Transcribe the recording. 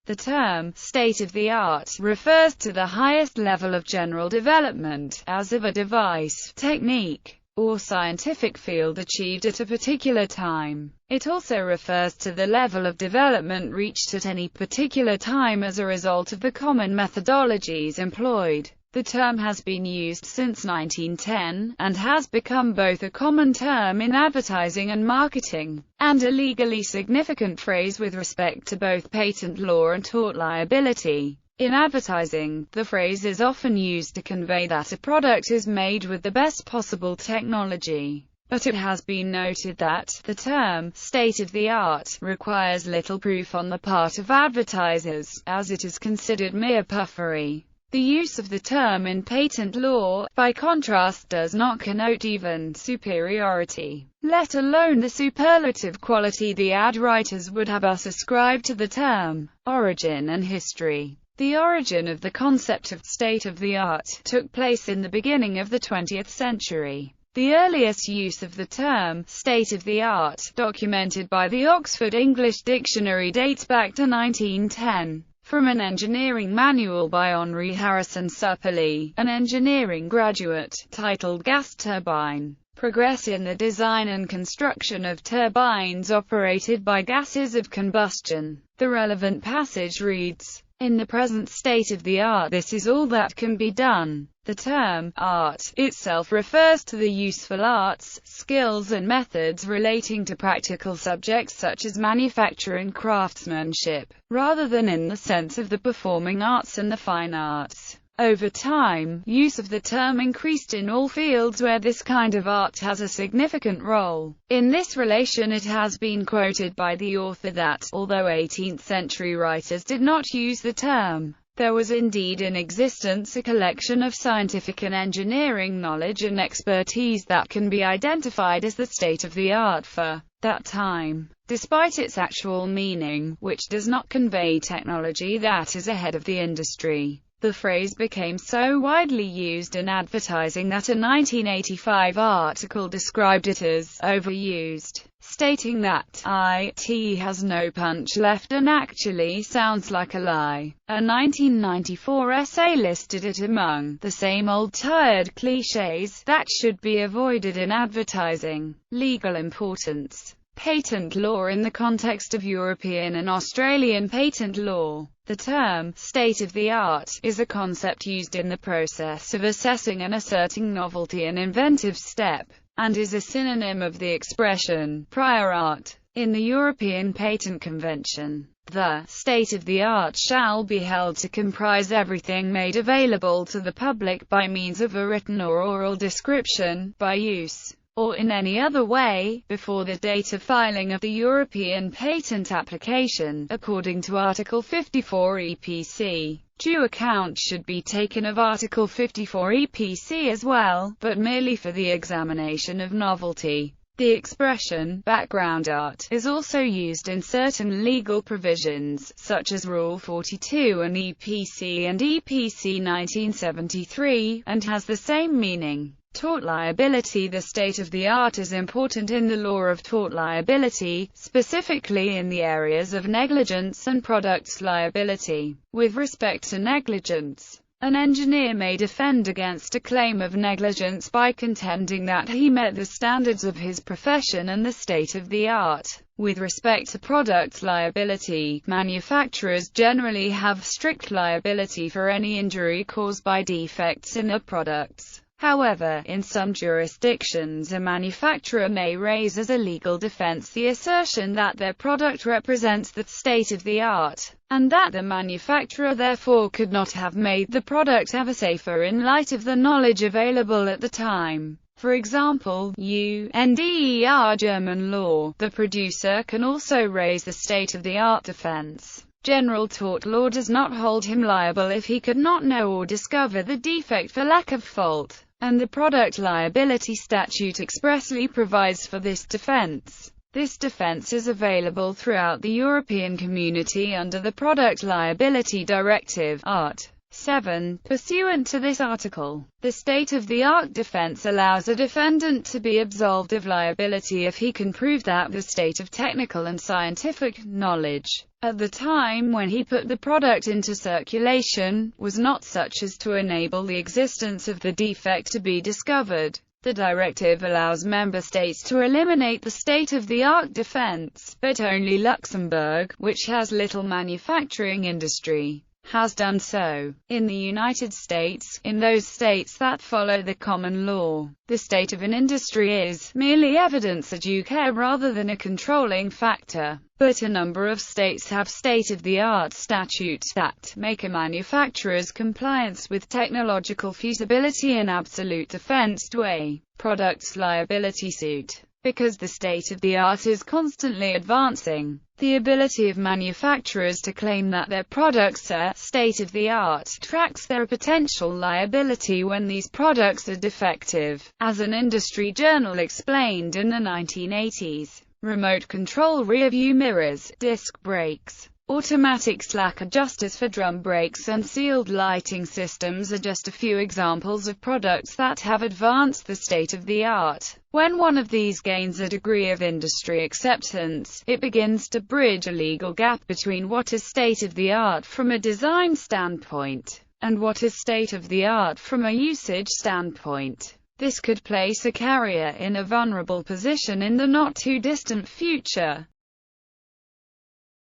The term state-of-the-art refers to the highest level of general development, as of a device, technique, or scientific field achieved at a particular time. It also refers to the level of development reached at any particular time as a result of the common methodologies employed. The term has been used since 1910, and has become both a common term in advertising and marketing, and a legally significant phrase with respect to both patent law and tort liability. In advertising, the phrase is often used to convey that a product is made with the best possible technology. But it has been noted that the term state-of-the-art requires little proof on the part of advertisers, as it is considered mere puffery. The use of the term in patent law, by contrast, does not connote even superiority, let alone the superlative quality the ad writers would have us ascribe to the term. Origin and history. The origin of the concept of state-of-the-art took place in the beginning of the 20th century. The earliest use of the term state-of-the-art, documented by the Oxford English Dictionary, dates back to 1910. From an engineering manual by Henry Harrison Supperly, an engineering graduate, titled Gas Turbine. Progress in the design and construction of turbines operated by gases of combustion. The relevant passage reads, "In the present state of the art, this is all that can be done." The term art itself refers to the useful arts, skills and methods relating to practical subjects such as manufacture and craftsmanship, rather than in the sense of the performing arts and the fine arts. Over time, use of the term increased in all fields where this kind of art has a significant role. In this relation, it has been quoted by the author that, although 18th century writers did not use the term, there was indeed in existence a collection of scientific and engineering knowledge and expertise that can be identified as the state-of-the-art for that time, despite its actual meaning, which does not convey technology that is ahead of the industry. The phrase became so widely used in advertising that a 1985 article described it as overused, stating that it has no punch left and actually sounds like a lie. A 1994 essay listed it among the same old tired cliches that should be avoided in advertising. Legal importance. Patent law in the context of European and Australian patent law. The term state-of-the-art is a concept used in the process of assessing and asserting novelty and inventive step, and is a synonym of the expression prior art. In the European Patent Convention, the state-of-the-art shall be held to comprise everything made available to the public by means of a written or oral description, by use, or in any other way, before the date of filing of the European patent application, according to Article 54 EPC. Due account should be taken of Article 54 EPC as well, but merely for the examination of novelty. The expression background art is also used in certain legal provisions, such as Rule 42 and EPC 1973, and has the same meaning. Tort liability. The state-of-the-art is important in the law of tort liability, specifically in the areas of negligence and products liability. With respect to negligence, an engineer may defend against a claim of negligence by contending that he met the standards of his profession and the state of the art. With respect to product liability, manufacturers generally have strict liability for any injury caused by defects in their products. However, in some jurisdictions a manufacturer may raise as a legal defense the assertion that their product represents the state of the art, and that the manufacturer therefore could not have made the product ever safer in light of the knowledge available at the time. For example, UNDER German law, the producer can also raise the state-of-the-art defense. General tort law does not hold him liable if he could not know or discover the defect for lack of fault, and the product liability statute expressly provides for this defense. This defense is available throughout the European Community under the Product Liability Directive, Art. 7. Pursuant to this article, the state-of-the-art defense allows a defendant to be absolved of liability if he can prove that the state of technical and scientific knowledge at the time when he put the product into circulation, was not such as to enable the existence of the defect to be discovered. The directive allows member states to eliminate the state-of-the-art defense, but only Luxembourg, which has little manufacturing industry, has done so. In the United States, in those states that follow the common law, the state of an industry is merely evidence adduced rather than a controlling factor. But a number of states have state-of-the-art statutes that make a manufacturer's compliance with technological feasibility an absolute defense to a product's liability suit. Because the state-of-the-art is constantly advancing, the ability of manufacturers to claim that their products are state-of-the-art tracks their potential liability when these products are defective. As an industry journal explained in the 1980s, remote control rear-view mirrors, disc brakes, automatic slack adjusters for drum brakes and sealed lighting systems are just a few examples of products that have advanced the state-of-the-art. When one of these gains a degree of industry acceptance, it begins to bridge a legal gap between what is state-of-the-art from a design standpoint, and what is state-of-the-art from a usage standpoint. This could place a carrier in a vulnerable position in the not-too-distant future.